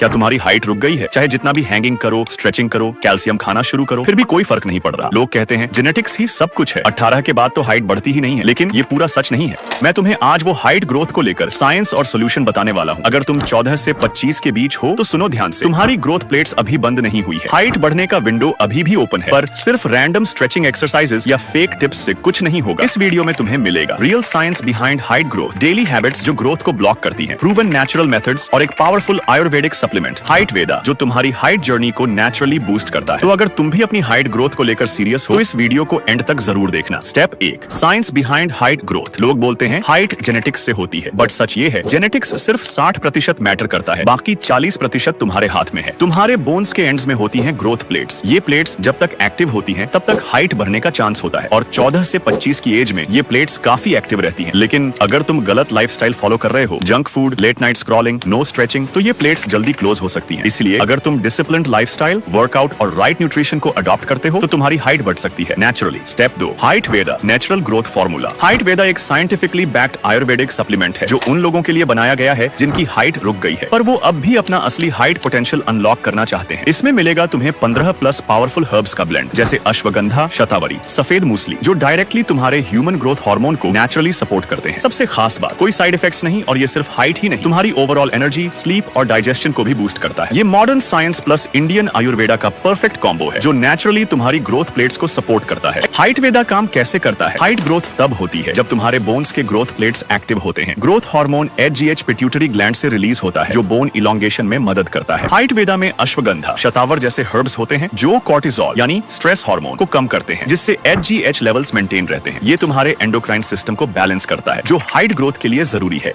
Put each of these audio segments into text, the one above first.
क्या तुम्हारी हाइट रुक गई है? चाहे जितना भी हैंगिंग करो, स्ट्रेचिंग करो, कैल्शियम खाना शुरू करो, फिर भी कोई फर्क नहीं पड़ रहा। लोग कहते हैं जेनेटिक्स ही सब कुछ है, 18 के बाद तो हाइट बढ़ती ही नहीं है, लेकिन ये पूरा सच नहीं है। मैं तुम्हें आज वो हाइट ग्रोथ को लेकर साइंस और सोल्यूशन बताने वाला हूँ। अगर तुम 14 से 25 के बीच हो तो सुनो ध्यान से। तुम्हारी ग्रोथ प्लेट्स अभी बंद नहीं हुई है, हाइट बढ़ने का विंडो अभी भी ओपन है, पर सिर्फ रैंडम स्ट्रेचिंग एक्सरसाइजेस या फेक टिप्स से कुछ नहीं होगा। इस वीडियो में तुम्हें मिलेगा real science behind height growth, daily habits जो ग्रोथ को ब्लॉक करती हैं, प्रूवन नेचुरल मेथड्स और एक पावरफुल आयुर्वेदिक सप्लीमेंट हाइट वेदा जो तुम्हारी हाइट जर्नी को नेचुरली बूस्ट करता है। तो अगर तुम भी अपनी हाइट ग्रोथ को लेकर सीरियस हो तो इस वीडियो को एंड तक जरूर देखना। Step 1, science behind height growth. लोग बोलते हैं हाइट जेनेटिक्स से होती है, बट सच ये है जेनेटिक्स सिर्फ 60% मैटर करता है, बाकी 40% तुम्हारे हाथ में है। तुम्हारे बोन्स के एंड्स में होती हैं ग्रोथ प्लेट्स। ये प्लेट्स जब तक एक्टिव होती हैं तब तक हाइट बढ़ने का चांस होता है, और 14 से 25 की एज में ये प्लेट्स काफी एक्टिव रहती हैं। लेकिन अगर तुम गलत लाइफस्टाइल फॉलो कर रहे हो, junk food, late night scrolling, no stretching, तो ये प्लेट्स जल्दी क्लोज हो सकती हैं। इसलिए अगर तुम डिसिप्लिन्ड लाइफस्टाइल, वर्कआउट और राइट न्यूट्रिशन को अडॉप्ट करते हो तो तुम्हारी हाइट बढ़ सकती है नेचुरली। स्टेप 2, हाइट वेदा नेचुरल ग्रोथ फॉर्मूला। हाइट वेदा एक साइंटिफिकली बैक्ड आयुर्वेदिक सप्लीमेंट है जो उन लोगों के लिए बनाया गया है जिनकी हाइट रुक गई है पर वो अब भी अपना असली हाइट पोटेंशियल अनलॉक करना चाहते हैं। इसमें मिलेगा तुम्हें 15 प्लस पावरफुल हर्ब्स का ब्लेंड, जैसे अश्वगंधा, शतावरी, सफेद मूसली, जो डायरेक्टली तुम्हारे ह्यूमन ग्रोथ हार्मोन को नेचुरली सपोर्ट करते हैं। सबसे खास बात, कोई साइड इफेक्ट्स नहीं, और ये सिर्फ हाइट ही नहीं, तुम्हारी ओवरऑल एनर्जी, स्लीप और डाइजेशन को भी बूस्ट करता है। ये modern science plus Indian Ayurveda का परफेक्ट कॉम्बो है जो नेचुरली तुम्हारी ग्रोथ प्लेट्स को सपोर्ट करता है। हाइट वेदा काम कैसे करता है? हाइट ग्रोथ तब होती है जब तुम्हारे बोन्स के ग्रोथ प्लेट्स एक्टिव होते हैं। Growth hormone HGH pituitary gland से रिलीज होता है जो बोन इलोंगेशन में मदद करता है। हाइट वेदा में अश्वगंधा, शतावर जैसे हर्ब्स होते हैं जो कॉर्टिसोल यानी स्ट्रेस हार्मोन को कम करते हैं, जिससे HGH लेवल्स मेंटेन रहते हैं। ये तुम्हारे एंडोक्राइन सिस्टम को बैलेंस करता है जो हाइट ग्रोथ के लिए जरूरी है।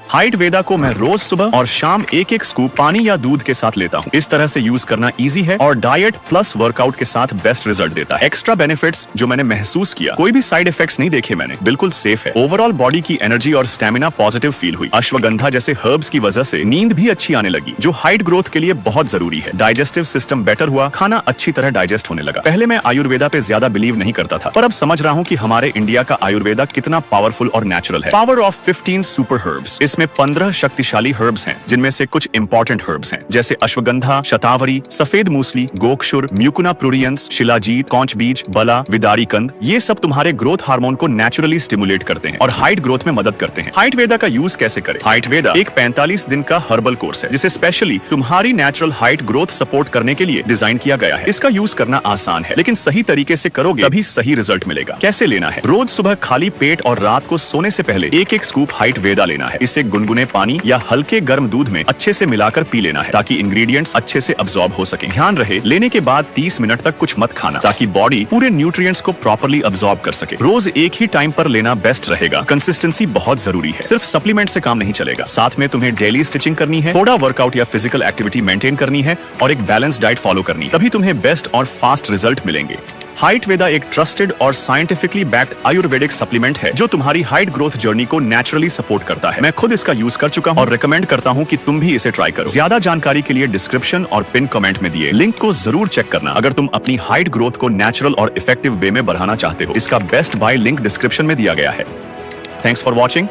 हाइट वेदा को मैं रोज सुबह और शाम एक एक स्कूप पानी या दूध के साथ लेता हूँ। इस तरह से यूज करना इजी है और डाइट प्लस वर्कआउट के साथ बेस्ट रिजल्ट देता है। एक्स्ट्रा बेनिफिट्स जो मैंने महसूस किया, कोई भी साइड इफेक्ट्स नहीं देखे मैंने, बिल्कुल सेफ है। ओवरऑल बॉडी की एनर्जी और स्टेमिना पॉजिटिव फील हुई। अश्वगंधा जैसे हर्ब्स की वजह से नींद भी अच्छी आने लगी जो हाइट ग्रोथ के लिए बहुत जरूरी है। डाइजेस्टिव सिस्टम बेटर हुआ, खाना अच्छी तरह डाइजेस्ट होने लगा। पहले मैं आयुर्वेदा पे ज्यादा बिलीव नहीं करता था, पर अब समझ रहा हूँ कि हमारे इंडिया का आयुर्वेदा कितना पावरफुल और नेचुरल है। Power of 15 super herbs. इसमें 15 शक्तिशाली हर्ब्स हैं जिनमें से कुछ इंपॉर्टेंट हर्ब्स हैं जैसे अश्वगंधा, शतावरी, सफेद मूसली, गोक्षुर, म्यूकुना प्लूरियंस, शिलाजीत, कौंच बीज, बला, विदारी कंद। ये सब तुम्हारे ग्रोथ हार्मोन को नेचुरली स्टिमुलेट करते हैं और हाइट ग्रोथ में मदद करते हैं। हाइट वेदा का यूज कैसे करें? हाइट वेदा एक 45 दिन का हर्बल कोर्स है जिसे स्पेशली तुम्हारी नेचुरल हाइट ग्रोथ सपोर्ट करने के लिए डिजाइन किया गया है। इसका यूज करना आसान है, लेकिन सही तरीके से करोगे तभी सही रिजल्ट मिलेगा। कैसे लेना है? रोज सुबह खाली पेट और रात को सोने से पहले एक एक स्कूप हाइट वेदा लेना है। इसे गुनगुने पानी या हल्के गर्म दूध में अच्छे से मिलाकर पी लेना है ताकि इंग्रेडिएंट्स अच्छे से अब्सॉर्ब हो सके। ध्यान रहे लेने के बाद 30 मिनट तक कुछ मत खाना ताकि बॉडी पूरे न्यूट्रिएंट्स को प्रॉपर्ली अब्सॉर्ब कर सके। रोज एक ही टाइम पर लेना बेस्ट रहेगा। कंसिस्टेंसी बहुत जरूरी है, सिर्फ सप्लीमेंट से काम नहीं चलेगा। साथ में तुम्हें डेली स्टिचिंग करनी है, थोड़ा वर्कआउट या फिजिकल एक्टिविटी मेंटेन करनी है और एक बैलेंस डाइट फॉलो करनी है, तभी तुम्हें बेस्ट और फास्ट रिजल्ट मिलेंगे। हाइट वेदा एक ट्रस्टेड और साइंटिफिकली बैक्ड आयुर्वेदिक सप्लीमेंट है जो तुम्हारी हाइट ग्रोथ जर्नी को नेचुरली सपोर्ट करता है। मैं खुद इसका यूज कर चुका हूं और रिकमेंड करता हूं कि तुम भी इसे ट्राई करो। ज्यादा जानकारी के लिए डिस्क्रिप्शन और पिन कमेंट में दिए लिंक को जरूर चेक करना अगर तुम अपनी हाइट ग्रोथ को नेचुरल और इफेक्टिव वे में बढ़ाना चाहते हो। इसका बेस्ट बाय लिंक डिस्क्रिप्शन में दिया गया है। Thanks for watching.